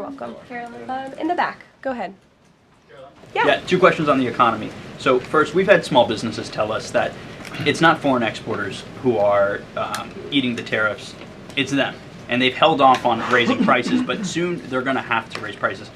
Welcome. Karoline. In the back. Go ahead. Yeah, two questions on the economy. So first, we've had small businesses tell us that it's not foreign exporters who are eating the tariffs, it's them. And they've held off on raising prices, but soon they're going to have to raise prices.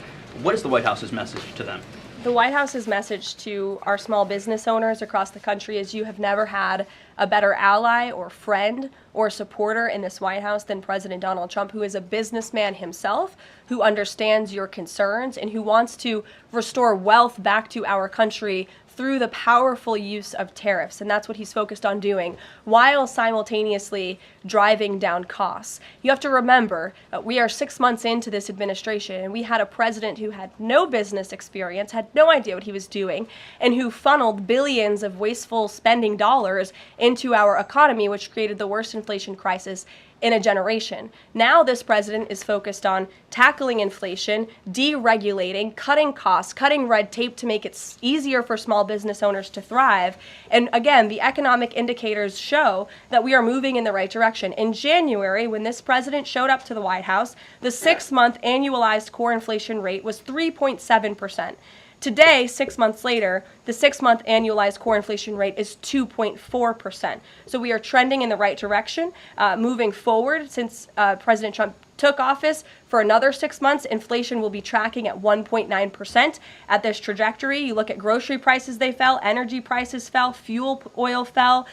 What is the White House's message to them? The White House's message to our small business owners across the country is you have never had a better ally or friend or supporter in this White House than President Donald Trump, who is a businessman himself, who understands your concerns, and who wants to restore wealth back to our country through the powerful use of tariffs. And that's what he's focused on doing, while simultaneously driving down costs. You have to remember, we are 6 months into this administration, and we had a president who had no business experience, had no idea what he was doing, and who funneled billions of wasteful spending dollars into our economy, which created the worst inflation crisis in a generation. Now this president is focused on tackling inflation, deregulating, cutting costs, cutting red tape to make it easier for small business owners to thrive. And again, the economic indicators show that we are moving in the right direction. In January, when this president showed up to the White House, the 6-month annualized core inflation rate was 3.7%. Today, 6 months later, the 6-month annualized core inflation rate is 2.4%. So we are trending in the right direction. Moving forward, since President Trump took office, for another 6 months, inflation will be tracking at 1.9% at this trajectory. You look at grocery prices, they fell, energy prices fell, fuel oil fell,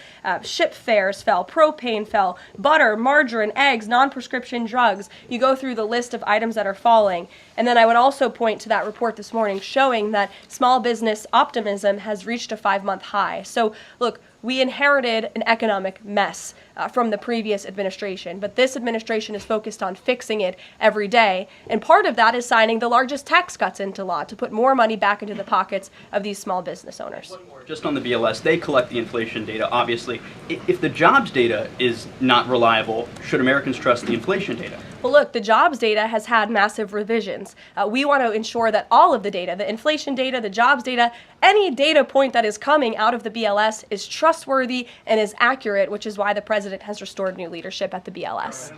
ship fares fell, propane fell, butter, margarine, eggs, non-prescription drugs. You go through the list of items that are falling. And then I would also point to that report this morning showing that small business optimism has reached a 5-month high. So look, we inherited an economic mess from the previous administration, but this administration is focused on fixing it every day. And part of that is signing the largest tax cuts into law to put more money back into the pockets of these small business owners. Just on the BLS, they collect the inflation data, obviously. If the jobs data is not reliable, should Americans trust the inflation data? Well, look, the jobs data has had massive revisions. We want to ensure that all of the data, the inflation data, the jobs data, any data point that is coming out of the BLS is trustworthy and is accurate, which is why the president has restored new leadership at the BLS.